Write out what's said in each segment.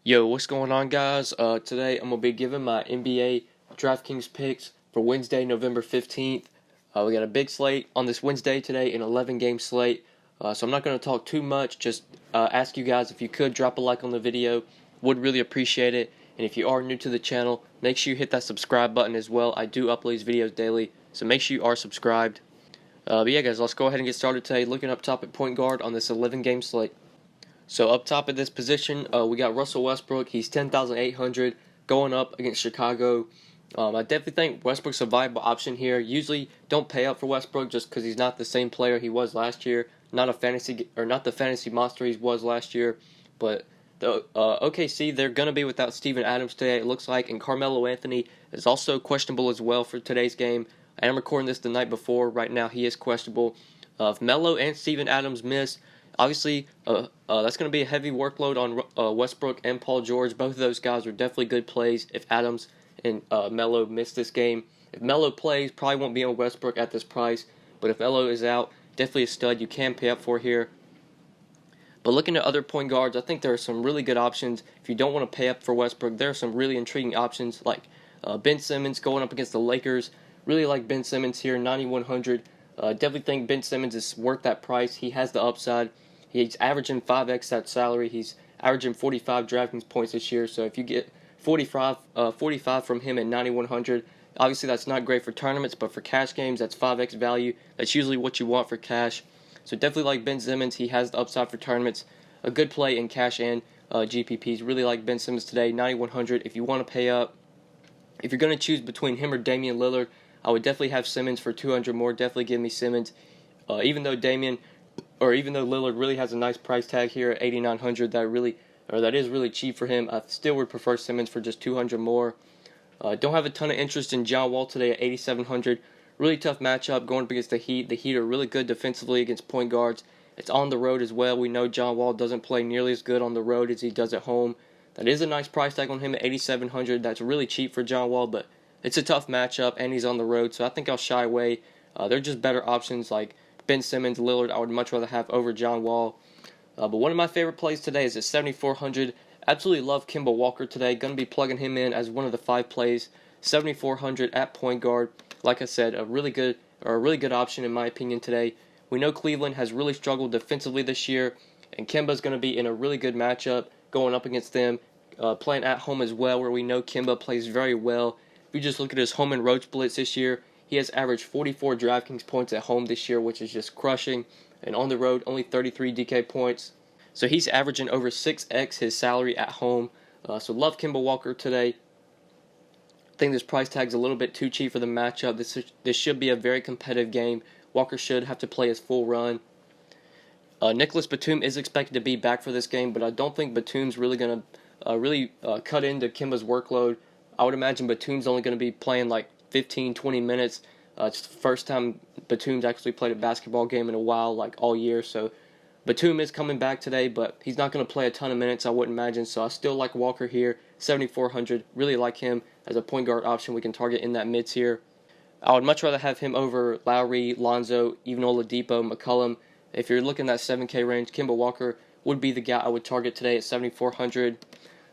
Yo, what's going on, guys? Today I'm gonna be giving my NBA DraftKings picks for Wednesday, November 15th. We got a big slate on this Wednesday today, an 11-game slate. So I'm not gonna talk too much. Just ask you guys if you could drop a like on the video. Would really appreciate it. And if you are new to the channel, make sure you hit that subscribe button as well. I do upload these videos daily, so make sure you are subscribed. But yeah, guys, let's go ahead and get started today. Looking up top at point guard on this 11-game slate. So up top at this position, we got Russell Westbrook. He's 10,800 going up against Chicago. I definitely think Westbrook's a viable option here. Usually don't pay up for Westbrook just because he's not the same player he was last year. Not the fantasy monster he was last year. But the OKC, they're gonna be without Steven Adams today, it looks like, and Carmelo Anthony is also questionable as well for today's game. I am recording this the night before. Right now he is questionable. If Melo and Steven Adams miss, obviously, that's going to be a heavy workload on Westbrook and Paul George. Both of those guys are definitely good plays if Adams and Melo miss this game. If Melo plays, probably won't be on Westbrook at this price. But if Melo is out, definitely a stud you can pay up for here. But looking at other point guards, I think there are some really good options. If you don't want to pay up for Westbrook, there are some really intriguing options like Ben Simmons going up against the Lakers. Really like Ben Simmons here, 9,100. Definitely think Ben Simmons is worth that price. He has the upside. He's averaging 5x that salary. He's averaging 45 DraftKings points this year. So if you get 45 from him at 9,100, obviously that's not great for tournaments, but for cash games, that's 5x value. That's usually what you want for cash. So definitely like Ben Simmons. He has the upside for tournaments. A good play in cash and GPPs. Really like Ben Simmons today, 9,100. If you want to pay up, if you're going to choose between him or Damian Lillard, I would definitely have Simmons for 200 more. Definitely give me Simmons. Even though Lillard really has a nice price tag here at 8,900, that is really cheap for him. I still would prefer Simmons for just 200 more. Don't have a ton of interest in John Wall today at 8,700. Really tough matchup going up against the Heat. The Heat are really good defensively against point guards. It's on the road as well. We know John Wall doesn't play nearly as good on the road as he does at home. That is a nice price tag on him at 8,700. That's really cheap for John Wall, but it's a tough matchup, and he's on the road, so I think I'll shy away. They're just better options like Ben Simmons, Lillard, I would much rather have over John Wall. But one of my favorite plays today is at 7,400. Absolutely love Kemba Walker today. Going to be plugging him in as one of the 5 plays. 7,400 at point guard. Like I said, a really good option in my opinion today. We know Cleveland has really struggled defensively this year, and Kemba's going to be in a really good matchup going up against them. Playing at home as well, where we know Kemba plays very well. If you just look at his home and road splits this year, he has averaged 44 DraftKings points at home this year, which is just crushing. And on the road, only 33 DK points. So he's averaging over 6x his salary at home. So love Kemba Walker today. I think this price tag's a little bit too cheap for the matchup. This should be a very competitive game. Walker should have to play his full run. Nicolas Batum is expected to be back for this game, but I don't think Batum's really going to cut into Kemba's workload. I would imagine Batum's only going to be playing like 15-20 minutes. It's the first time Batum's actually played a basketball game in a while, like all year. So Batum is coming back today, but he's not going to play a ton of minutes, I wouldn't imagine. So I still like Walker here, 7,400. Really like him as a point guard option we can target in that mid tier. I would much rather have him over Lowry, Lonzo, even Oladipo, McCollum. If you're looking at that 7K range, Kemba Walker would be the guy I would target today at 7,400.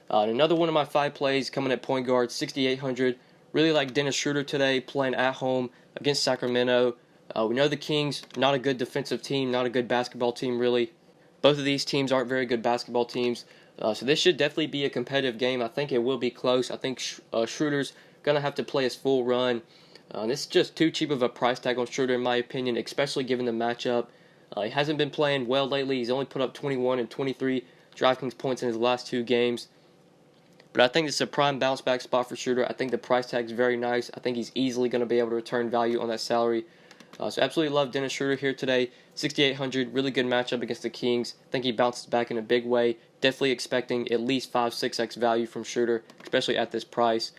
Another one of my 5 plays coming at point guard, 6,800. Really like Dennis Schroeder today, playing at home against Sacramento. We know the Kings, not a good defensive team, not a good basketball team really. Both of these teams aren't very good basketball teams. So this should definitely be a competitive game. I think it will be close. I think Schroeder's going to have to play his full run. This is just too cheap of a price tag on Schroeder in my opinion, especially given the matchup. He hasn't been playing well lately. He's only put up 21 and 23 DraftKings points in his last 2 games. But I think this is a prime bounce back spot for Schroeder. I think the price tag is very nice. I think he's easily going to be able to return value on that salary. So absolutely love Dennis Schroeder here today. 6,800, really good matchup against the Kings. I think he bounces back in a big way. Definitely expecting at least 5-6x value from Schroeder, especially at this price.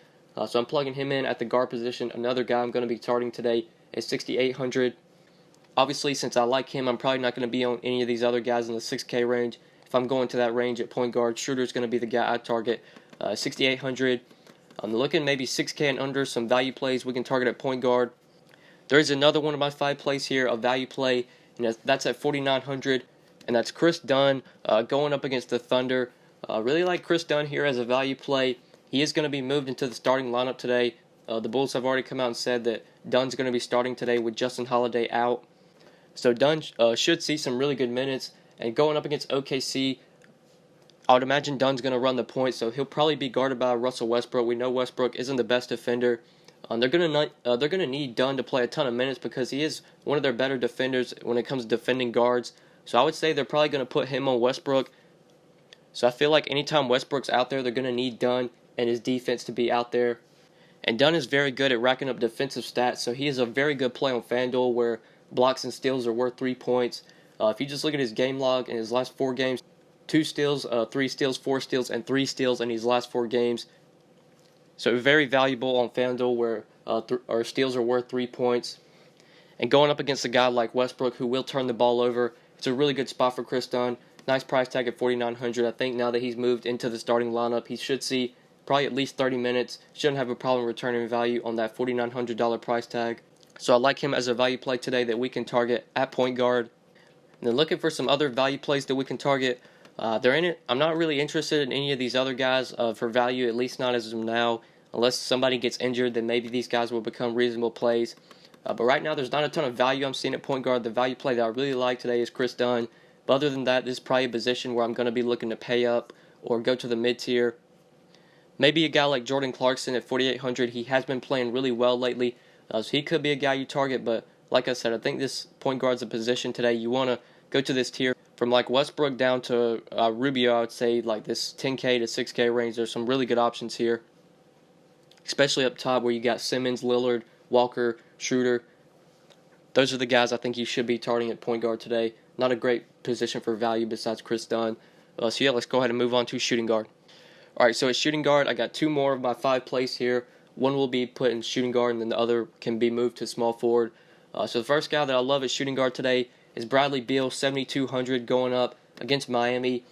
So I'm plugging him in at the guard position. Another guy I'm going to be targeting today is 6,800. Obviously, since I like him, I'm probably not going to be on any of these other guys in the 6K range. If I'm going to that range at point guard, Schroeder's going to be the guy I target. 6,800. I'm looking maybe 6K and under, some value plays we can target at point guard. There is another one of my 5 plays here, a value play, and that's at 4,900, and that's KRIS Dunn going up against the Thunder. Really like KRIS Dunn here as a value play. He is going to be moved into the starting lineup today. The Bulls have already come out and said that Dunn's going to be starting today with Justin Holiday out. So Dunn should see some really good minutes. And going up against OKC, I would imagine Dunn's going to run the point, so he'll probably be guarded by Russell Westbrook. We know Westbrook isn't the best defender. They're going to need Dunn to play a ton of minutes because he is one of their better defenders when it comes to defending guards. So I would say they're probably going to put him on Westbrook. So I feel like anytime Westbrook's out there, they're going to need Dunn and his defense to be out there. And Dunn is very good at racking up defensive stats, so he is a very good play on FanDuel where blocks and steals are worth 3 points. If you just look at his game log in his last 4 games, 2 steals, 3 steals, 4 steals, and 3 steals in his last 4 games. So very valuable on FanDuel where our steals are worth 3 points. And going up against a guy like Westbrook who will turn the ball over, it's a really good spot for KRIS Dunn. Nice price tag at $4,900. I think now that he's moved into the starting lineup, he should see probably at least 30 minutes. Shouldn't have a problem returning value on that $4,900 price tag. So I like him as a value play today that we can target at point guard. And then looking for some other value plays that we can target. They're in it. I'm not really interested in any of these other guys for value, at least not as of now. Unless somebody gets injured, then maybe these guys will become reasonable plays. But right now, there's not a ton of value I'm seeing at point guard. The value play that I really like today is KRIS Dunn. But other than that, this is probably a position where I'm going to be looking to pay up or go to the mid-tier. Maybe a guy like Jordan Clarkson at $4,800. He has been playing really well lately, so he could be a guy you target. But like I said, I think this point guard's a position today you want to go to this tier. From like Westbrook down to Rubio, I would say like this 10K to 6K range. There's some really good options here, especially up top where you got Simmons, Lillard, Walker, Schroeder. Those are the guys I think you should be targeting at point guard today. Not a great position for value besides KRIS Dunn. So yeah, let's go ahead and move on to shooting guard. Alright, so at shooting guard, I got 2 more of my 5 plays here. One will be put in shooting guard, and then the other can be moved to small forward. So the first guy that I love at shooting guard today is Bradley Beal, $7,200 going up against Miami.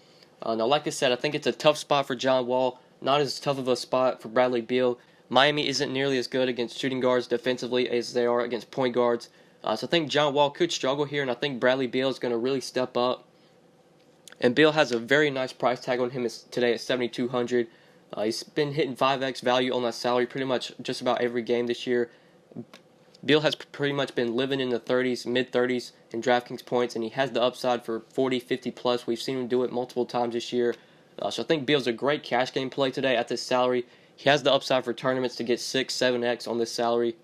Now, like I said, I think it's a tough spot for John Wall. Not as tough of a spot for Bradley Beal. Miami isn't nearly as good against shooting guards defensively as they are against point guards. So I think John Wall could struggle here, and I think Bradley Beal is going to really step up. And Beal has a very nice price tag on him today at $7,200. He's been hitting 5x value on that salary pretty much just about every game this year. Beal has pretty much been living in the 30s, mid-30s in DraftKings points, and he has the upside for 40, 50 plus. We've seen him do it multiple times this year. So I think Beal's a great cash game play today at this salary. He has the upside for tournaments to get 6, 7x on this salary.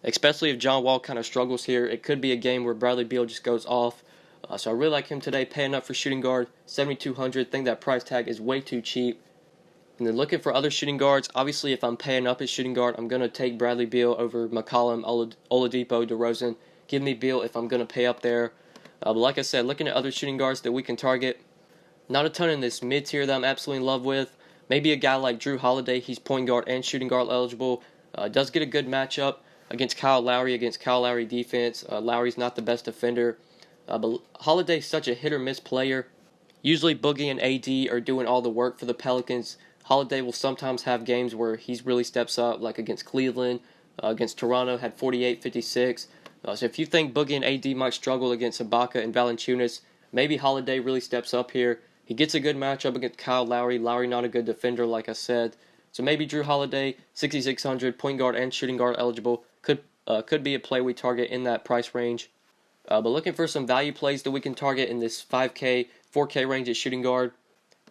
Especially if John Wall kind of struggles here, it could be a game where Bradley Beal just goes off. So I really like him today, paying up for shooting guard, $7,200. Think that price tag is way too cheap. And then looking for other shooting guards, obviously if I'm paying up at shooting guard, I'm going to take Bradley Beal over McCollum, Oladipo, DeRozan. Give me Beal if I'm going to pay up there. But like I said, looking at other shooting guards that we can target, not a ton in this mid-tier that I'm absolutely in love with. Maybe a guy like Jrue Holiday, he's point guard and shooting guard eligible. Does get a good matchup against Kyle Lowry defense. Lowry's not the best defender. But Holiday's such a hit-or-miss player. Usually Boogie and AD are doing all the work for the Pelicans. Holiday will sometimes have games where he really steps up, like against Cleveland, against Toronto, had 48, 56. So if you think Boogie and AD might struggle against Ibaka and Valanciunas, maybe Holiday really steps up here. He gets a good matchup against Kyle Lowry. Lowry not a good defender, like I said. So maybe Jrue Holiday, $6,600, point guard and shooting guard eligible, could be a play we target in that price range. But looking for some value plays that we can target in this 5K, 4K range at shooting guard.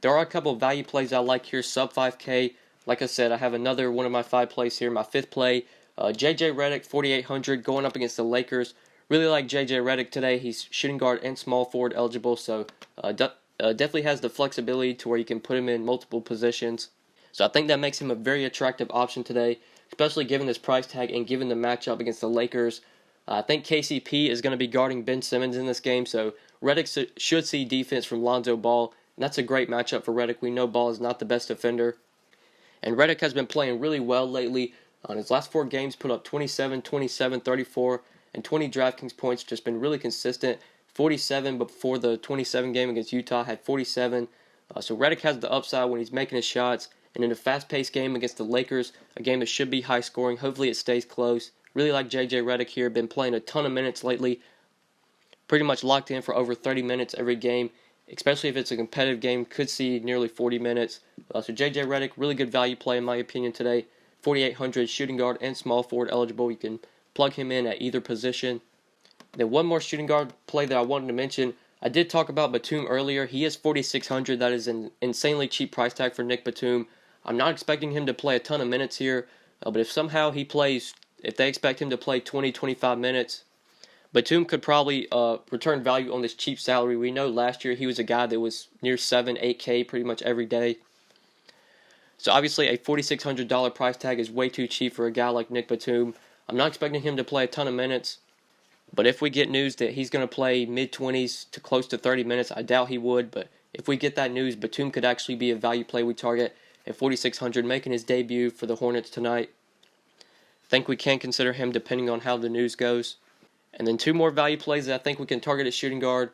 There are a couple of value plays I like here, sub 5K. Like I said, I have another one of my 5 plays here, my 5th play. JJ Redick, $4,800, going up against the Lakers. Really like JJ Redick today. He's shooting guard and small forward eligible, so definitely has the flexibility to where you can put him in multiple positions. So I think that makes him a very attractive option today, especially given this price tag and given the matchup against the Lakers. I think KCP is going to be guarding Ben Simmons in this game, so Redick should see defense from Lonzo Ball, and that's a great matchup for Redick. We know Ball is not the best defender. And Redick has been playing really well lately. On his last 4 games, put up 27, 27, 34, and 20 DraftKings points, just been really consistent. 47 before the 27 game against Utah, had 47. So Redick has the upside when he's making his shots. And in a fast-paced game against the Lakers, a game that should be high-scoring, hopefully it stays close. Really like JJ Redick here, been playing a ton of minutes lately. Pretty much locked in for over 30 minutes every game. especially if it's a competitive game, could see nearly 40 minutes. So JJ Redick, really good value play in my opinion today. 4,800 shooting guard and small forward eligible. You can plug him in at either position. Then one more shooting guard play that I wanted to mention. I did talk about Batum earlier. He is 4,600. That is an insanely cheap price tag for Nick Batum. I'm not expecting him to play a ton of minutes here, but if somehow he plays, if they expect him to play 20-25 minutes, Batum could probably return value on this cheap salary. We know last year he was a guy that was near 7-8K pretty much every day. So obviously a $4,600 price tag is way too cheap for a guy like Nick Batum. I'm not expecting him to play a ton of minutes, but if we get news that he's going to play mid-20s to close to 30 minutes, I doubt he would, but if we get that news, Batum could actually be a value play we target at 4,600, making his debut for the Hornets tonight. I think we can consider him depending on how the news goes. And then two more value plays that I think we can target at shooting guard.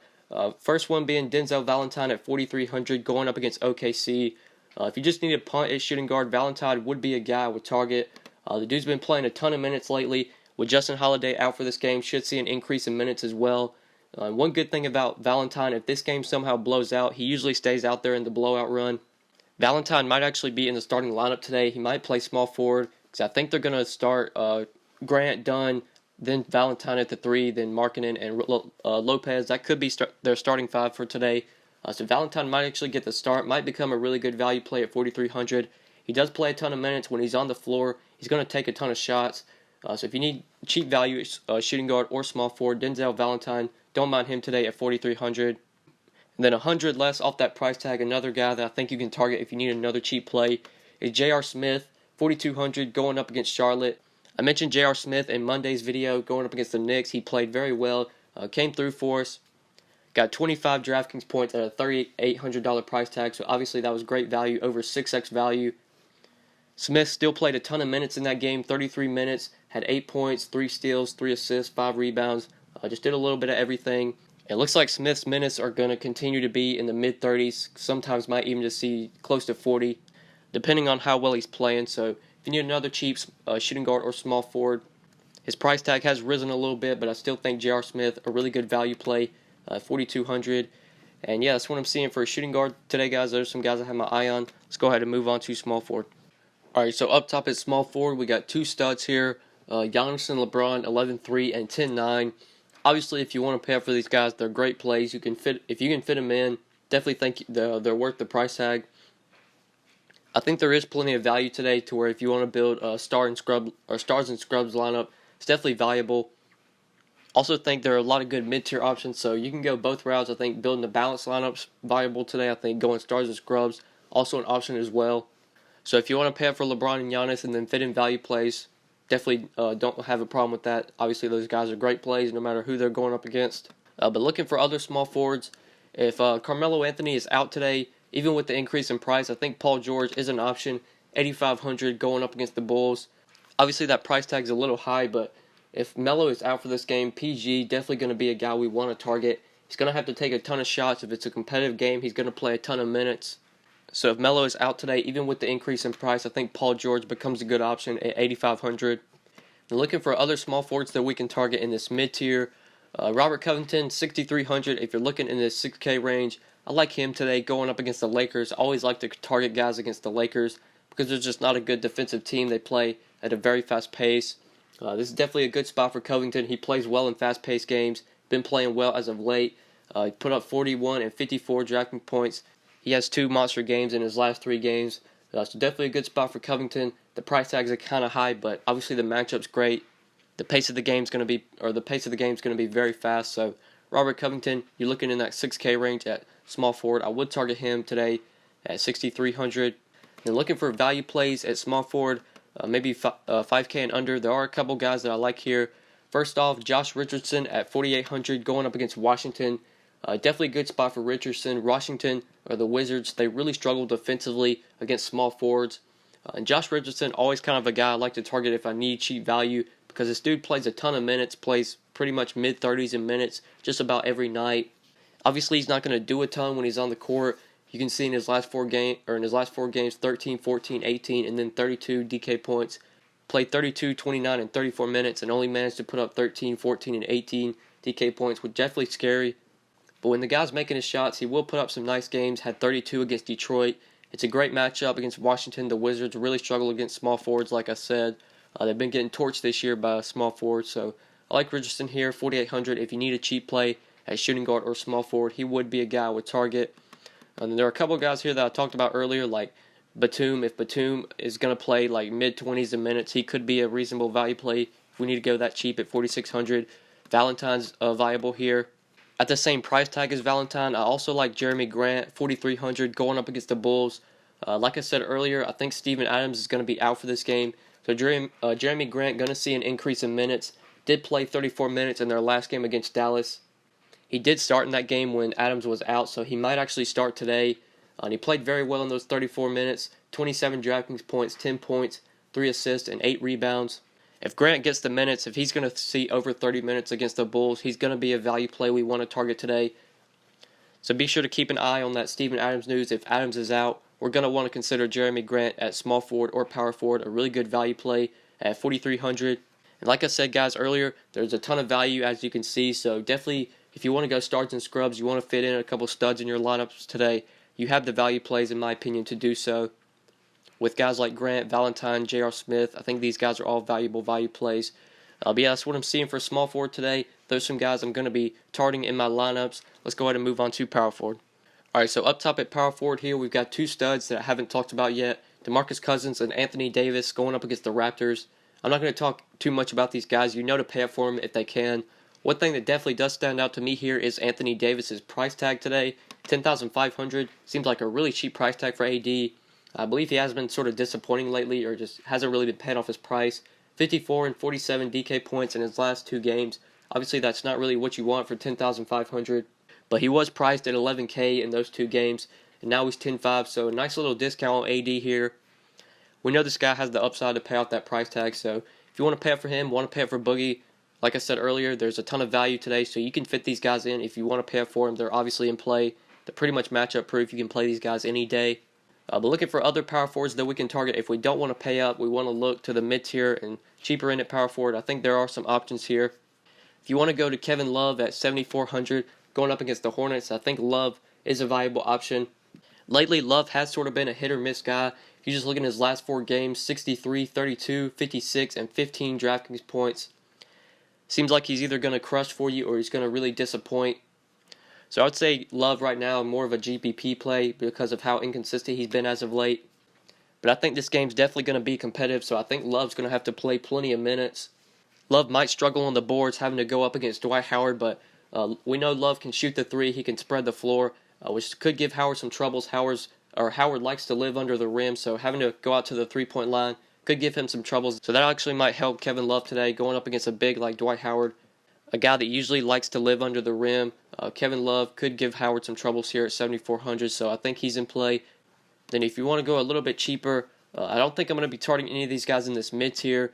First one being Denzel Valentine at 4,300 going up against OKC. If you just need a punt at shooting guard, Valentine would be a guy I would target. The dude's been playing a ton of minutes lately. With Justin Holiday out for this game, should see an increase in minutes as well. One good thing about Valentine, if this game somehow blows out, he usually stays out there in the blowout run. Valentine might actually be in the starting lineup today. He might play small forward, because I think they're going to start Grant, Dunn, then Valentine at the 3, then Markkanen and Lopez. That could be their starting 5 for today. So Valentine might actually get the start, might become a really good value play at 4,300. He does play a ton of minutes. When he's on the floor, he's going to take a ton of shots. So if you need cheap value shooting guard or small forward, Denzel Valentine, don't mind him today at 4,300. And then 100 less off that price tag, another guy that I think you can target if you need another cheap play is J.R. Smith, 4,200 going up against Charlotte. I mentioned J.R. Smith in Monday's video going up against the Knicks. He played very well, came through for us, got 25 DraftKings points at a $3,800 price tag, so obviously that was great value, over 6x value. Smith still played a ton of minutes in that game, 33 minutes, had 8 points, 3 steals, 3 assists, 5 rebounds, just did a little bit of everything. It looks like Smith's minutes are going to continue to be in the mid-30s, sometimes might even just see close to 40, depending on how well he's playing. So if you need another cheap shooting guard or small forward, his price tag has risen a little bit, but I still think J.R. Smith, a really good value play, 4,200. And yeah, that's what I'm seeing for a shooting guard today, guys. There's some guys I have my eye on. Let's go ahead and move on to small forward. Alright, so up top at small forward, we got two studs here, Jonas and LeBron, 11-3 and 10-9. Obviously, if you want to pay up for these guys, they're great plays. If you can fit them in, definitely think they're worth the price tag. I think there is plenty of value today to where if you want to build a stars and scrubs lineup, it's definitely valuable. Also think there are a lot of good mid-tier options, so you can go both routes. I think building the balanced lineups valuable today. I think going stars and scrubs also an option as well. So if you want to pay up for LeBron and Giannis and then fit in value plays, definitely don't have a problem with that. Obviously, those guys are great plays no matter who they're going up against. But looking for other small forwards, if Carmelo Anthony is out today, even with the increase in price, I think Paul George is an option, 8,500 going up against the Bulls. Obviously, that price tag is a little high, but if Melo is out for this game, PG definitely going to be a guy we want to target. He's going to have to take a ton of shots. If it's a competitive game, he's going to play a ton of minutes. So if Melo is out today, even with the increase in price, I think Paul George becomes a good option at 8,500. And looking for other small forwards that we can target in this mid-tier, Robert Covington, 6,300. If you're looking in this 6K range, I like him today going up against the Lakers. I always like to target guys against the Lakers because there's just not a good defensive team. They play at a very fast pace. This is definitely a good spot for Covington. He plays well in fast-paced games. Been playing well as of late. He put up 41 and 54 drafting points. He has 2 monster games in his last 3 games. So definitely a good spot for Covington. The price tags are kind of high, but obviously the matchup's great. The pace of the game's going to be very fast. So Robert Covington, you're looking in that 6K range at small forward. I would target him today at 6,300. And looking for value plays at small forward, maybe 5K and under. There are a couple guys that I like here. First off, Josh Richardson at 4,800 going up against Washington. Definitely a good spot for Richardson. Washington, or the Wizards, they really struggle defensively against small forwards. And Josh Richardson, always kind of a guy I like to target if I need cheap value because this dude plays a ton of minutes, plays pretty much mid-30s in minutes just about every night. Obviously, he's not going to do a ton when he's on the court. You can see in his last 4 games, 13, 14, 18, and then 32 DK points. Played 32, 29, and 34 minutes and only managed to put up 13, 14, and 18 DK points, which definitely scary. But when the guy's making his shots, he will put up some nice games. Had 32 against Detroit. It's a great matchup against Washington. The Wizards really struggle against small forwards, like I said. They've been getting torched this year by small forwards. So I like Richardson here, 4,800. If you need a cheap play at shooting guard or small forward, he would be a guy I would target. And there are a couple of guys here that I talked about earlier, like BATUM. If BATUM is going to play like mid-20s in minutes, he could be a reasonable value play if we need to go that cheap at 4,600. Valentine's viable here. At the same price tag as Valentine, I also like Jerami Grant, 4,300, going up against the Bulls. Like I said earlier, I think Steven Adams is going to be out for this game. So Jerami Grant going to see an increase in minutes. Did play 34 minutes in their last game against Dallas. He did start in that game when Adams was out, so he might actually start today. And he played very well in those 34 minutes. 27 DraftKings points, 10 points, 3 assists, and 8 rebounds. If Grant gets the minutes, if he's going to see over 30 minutes against the Bulls, he's going to be a value play we want to target today. So be sure to keep an eye on that Steven Adams news. If Adams is out, we're going to want to consider Jerami Grant at small forward or power forward, a really good value play at 4,300. And like I said, guys, earlier, there's a ton of value, as you can see. So definitely, if you want to go starts and scrubs, you want to fit in a couple studs in your lineups today, you have the value plays, in my opinion, to do so. With guys like Grant, Valentine, J.R. Smith, I think these guys are all valuable value plays. But yeah, that's what I'm seeing for small forward today. Those are some guys I'm going to be targeting in my lineups. Let's go ahead and move on to power forward. Alright, so up top at power forward here, we've got two studs that I haven't talked about yet. DeMarcus Cousins and Anthony Davis going up against the Raptors. I'm not going to talk too much about these guys. You know to pay up for them if they can. One thing that definitely does stand out to me here is Anthony Davis's price tag today. $10,500. Seems like a really cheap price tag for AD. I believe he has been sort of disappointing lately, or just hasn't really been paying off his price. 54 and 47 DK points in his last 2 games. Obviously, that's not really what you want for $10,500. But he was priced at $11K in those 2 games, and now he's 10.5, so a nice little discount on AD here. We know this guy has the upside to pay out that price tag, so if you want to pay up for him, want to pay up for Boogie, like I said earlier, there's a ton of value today, so you can fit these guys in. If you want to pay up for them, they're obviously in play. They're pretty much matchup proof. You can play these guys any day. But looking for other power forwards that we can target. If we don't want to pay up, we want to look to the mid-tier and cheaper end at power forward. I think there are some options here. If you want to go to Kevin Love at 7,400, going up against the Hornets, I think Love is a valuable option. Lately, Love has sort of been a hit-or-miss guy. If you just look at his last 4 games, 63, 32, 56, and 15 DraftKings points. Seems like he's either going to crush for you or he's going to really disappoint. So I would say Love right now more of a GPP play because of how inconsistent he's been as of late. But I think this game's definitely going to be competitive, so I think Love's going to have to play plenty of minutes. Love might struggle on the boards having to go up against Dwight Howard, but we know Love can shoot the 3, he can spread the floor, which could give Howard some troubles. Howard likes to live under the rim, so having to go out to the 3-point line could give him some troubles. So that actually might help Kevin Love today, going up against a big like Dwight Howard, a guy that usually likes to live under the rim. Kevin Love could give Howard some troubles here at 7,400, so I think he's in play. Then if you want to go a little bit cheaper, I don't think I'm going to be targeting any of these guys in this mid-tier.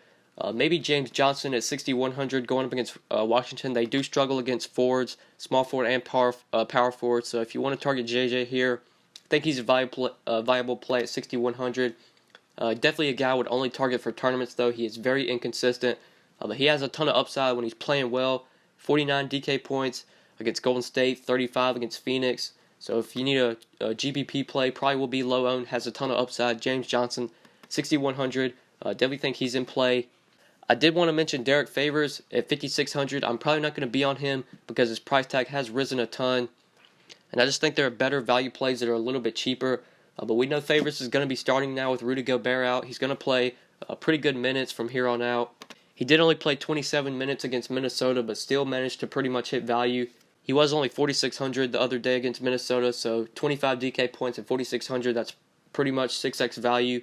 Maybe James Johnson at 6,100 going up against Washington. They do struggle against forwards, small forward and power forward, so if you want to target JJ here, I think he's a viable play at 6,100. Definitely a guy I would only target for tournaments, though. He is very inconsistent. But he has a ton of upside when he's playing well. 49 DK points against Golden State, 35 against Phoenix. So if you need a GPP play, probably will be low owned, has a ton of upside. James Johnson, 6,100. Definitely think he's in play. I did want to mention Derek Favors at 5,600. I'm probably not going to be on him because his price tag has risen a ton. And I just think there are better value plays that are a little bit cheaper. But we know Favors is going to be starting now with Rudy Gobert out. He's going to play pretty good minutes from here on out. He did only play 27 minutes against Minnesota, but still managed to pretty much hit value. He was only 4,600 the other day against Minnesota, so 25 DK points at 4,600, that's pretty much 6x value.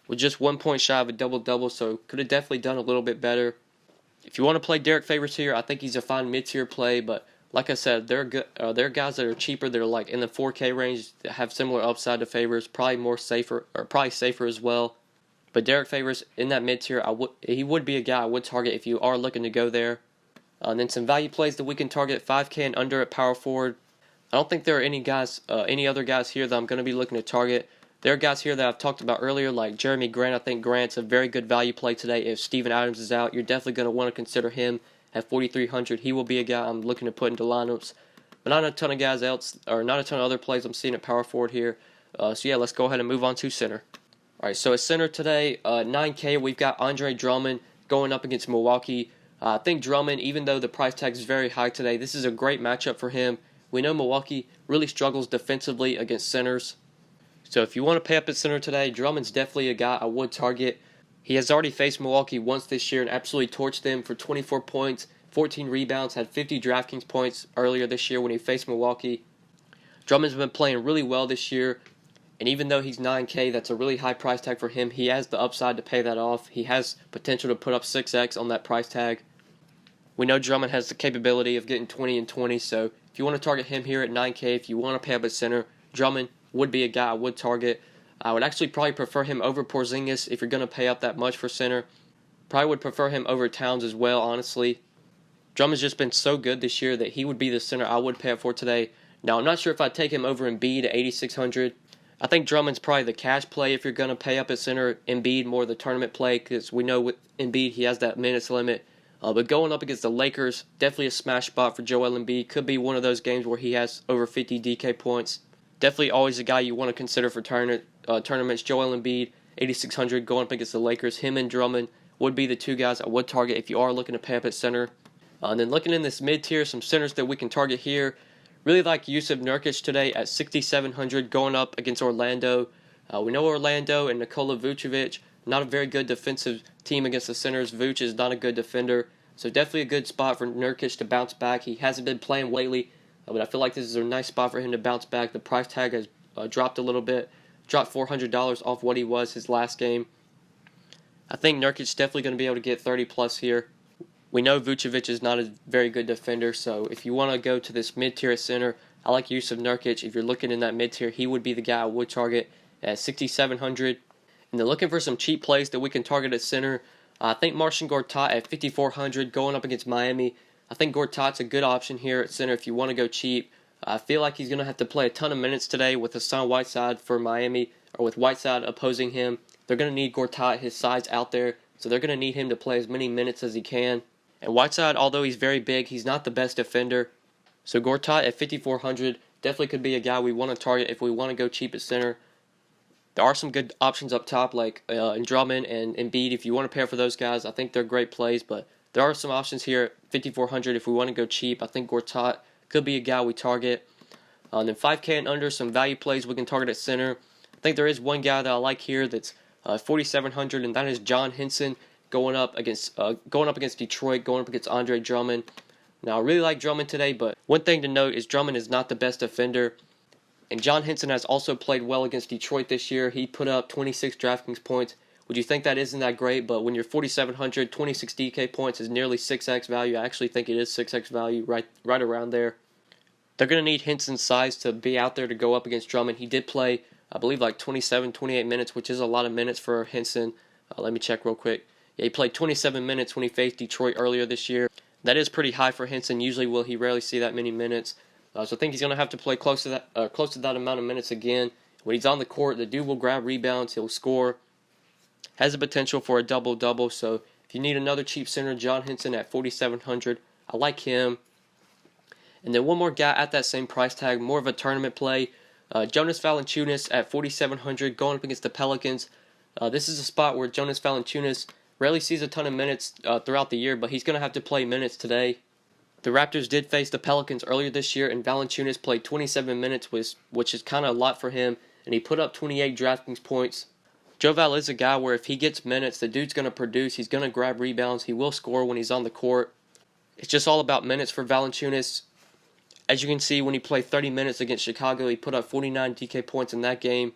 With just 1 point shy of a double-double, so could have definitely done a little bit better. If you want to play Derek Favors here, I think he's a fine mid-tier play, but like I said, there are guys that are cheaper that are like in the 4K range that have similar upside to Favors, probably safer as well. But Derek Favors in that mid-tier, he would be a guy I would target if you are looking to go there. And then some value plays that we can target 5K and under at power forward. I don't think there are any other guys here that I'm going to be looking to target. There are guys here that I've talked about earlier, like Jerami Grant. I think Grant's a very good value play today. If Steven Adams is out, you're definitely going to want to consider him at 4,300. He will be a guy I'm looking to put into lineups. but not a ton of guys else, or not a ton of other plays I'm seeing at power forward here. So yeah, let's go ahead and move on to center. All right, so at center today, 9K, we've got Andre Drummond going up against Milwaukee. I think Drummond, even though the price tag is very high today, this is a great matchup for him. We know Milwaukee really struggles defensively against centers. So if you want to pay up at center today, Drummond's definitely a guy I would target. He has already faced Milwaukee once this year and absolutely torched them for 24 points, 14 rebounds, had 50 DraftKings points earlier this year when he faced Milwaukee. Drummond's been playing really well this year, and even though he's 9K, that's a really high price tag for him. He has the upside to pay that off. He has potential to put up 6x on that price tag. We know Drummond has the capability of getting 20 and 20, so if you want to target him here at 9K, if you want to pay up at center, Drummond would be a guy I would target. I would actually probably prefer him over Porzingis if you're going to pay up that much for center. Probably would prefer him over Towns as well, honestly. Drummond's just been so good this year that he would be the center I would pay up for today. Now, I'm not sure if I'd take him over Embiid at 8,600. I think Drummond's probably the cash play if you're going to pay up at center. Embiid more the tournament play, because we know with Embiid he has that minutes limit. But going up against the Lakers, definitely a smash spot for Joel Embiid. Could be one of those games where he has over 50 DK points. Definitely always a guy you want to consider for tournaments. Joel Embiid, 8,600, going up against the Lakers. Him and Drummond would be the two guys I would target if you are looking to pay up at center. And then looking in this mid-tier, some centers that we can target here. Really like Jusuf Nurkic today at 6,700, going up against Orlando. We know Orlando and Nikola Vucevic, not a very good defensive team against the centers. Vuce is not a good defender. So definitely a good spot for Nurkic to bounce back. He hasn't been playing lately, but I feel like this is a nice spot for him to bounce back. The price tag has dropped a little bit, dropped $400 off what he was his last game. I think Nurkic's definitely going to be able to get 30 plus here. We know Vucevic is not a very good defender, so if you want to go to this mid-tier center, I like Jusuf Nurkic. If you're looking in that mid-tier, he would be the guy I would target at 6,700. And then looking for some cheap plays that we can target at center, I think MARCIN GORTAT at 5,400 going up against Miami. I think Gortat's a good option here at center if you want to go cheap. I feel like he's going to have to play a ton of minutes today with Hassan Whiteside for Miami, or with Whiteside opposing him. They're going to need Gortat, his size out there, so they're going to need him to play as many minutes as he can. And Whiteside, although he's very big, he's not the best defender. So Gortat at 5,400 definitely could be a guy we want to target if we want to go cheap at center. There are some good options up top like Drummond and Embiid. If you want to pair for those guys, I think they're great plays. But there are some options here at 5,400 if we want to go cheap. I think Gortat could be a guy we target. And then 5K and under, some value plays we can target at center. I think there is one guy that I like here that's 4,700, and that is John Henson going up against Detroit, going up against Andre Drummond. Now, I really like Drummond today, but one thing to note is Drummond is not the best defender. And John Henson has also played well against Detroit this year. He put up 26 DraftKings points. Would you think that isn't that great? But when you're 4,700, 26 DK points is nearly 6x value. I actually think it is 6x value, right around there. They're going to need Henson's size to be out there to go up against Drummond. He did play, I believe, like 27, 28 minutes, which is a lot of minutes for Henson. Let me check real quick. Yeah, he played 27 minutes when he faced Detroit earlier this year. That is pretty high for Henson. Usually, he rarely see that many minutes. So I think he's going to have to play close to that amount of minutes again. When he's on the court, the dude will grab rebounds. He'll score. Has the potential for a double-double. So if you need another cheap center, John Henson at 4,700. I like him. And then one more guy at that same price tag, more of a tournament play. Jonas Valanciunas at 4,700 going up against the Pelicans. This is a spot where Jonas Valanciunas rarely sees a ton of minutes throughout the year, but he's going to have to play minutes today. The Raptors did face the Pelicans earlier this year, and Valanciunas played 27 minutes, which is kind of a lot for him, and he put up 28 DraftKings points. Joe Val is a guy where if he gets minutes, the dude's going to produce. He's going to grab rebounds. He will score when he's on the court. It's just all about minutes for Valanciunas. As you can see, when he played 30 minutes against Chicago, he put up 49 DK points in that game.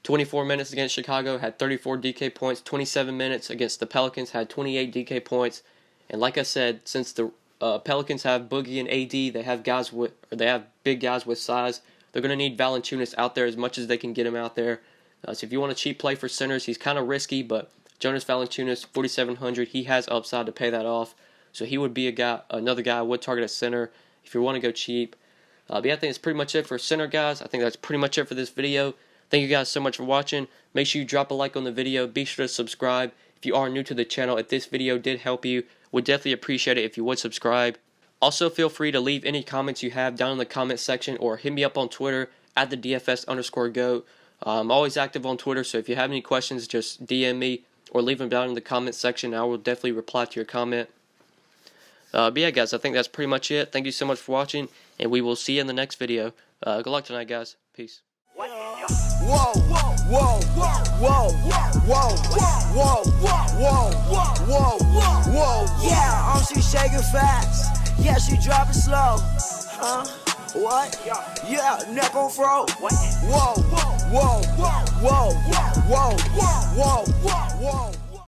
24 minutes against Chicago, had 34 DK points. 27 minutes against the Pelicans, had 28 DK points. And like I said, since the Pelicans have Boogie and AD, they have big guys with size. They're going to need Valanciunas out there as much as they can get him out there. So if you want a cheap play for centers, he's kind of risky, but Jonas Valanciunas, 4,700, he has upside to pay that off. So he would be another guy I would target at center if you want to go cheap. But yeah, I think that's pretty much it for center, guys. I think that's pretty much it for this video. Thank you guys so much for watching. Make sure you drop a like on the video. Be sure to subscribe if you are new to the channel. If this video did help you, would definitely appreciate it if you would subscribe. Also, feel free to leave any comments you have down in the comment section or hit me up on Twitter at the DFS_GOAT. I'm always active on Twitter, so if you have any questions, just DM me or leave them down in the comment section. I will definitely reply to your comment. But yeah, guys, I think that's pretty much it. Thank you so much for watching, and we will see you in the next video. Good luck tonight, guys. Peace. Whoa, whoa, whoa, whoa, whoa, whoa, whoa, whoa, whoa. Yeah, she shaking fast. Yeah, she dropping slow. What? Yeah, neck on fro. Whoa, whoa, whoa, whoa, whoa, whoa, whoa, whoa, whoa.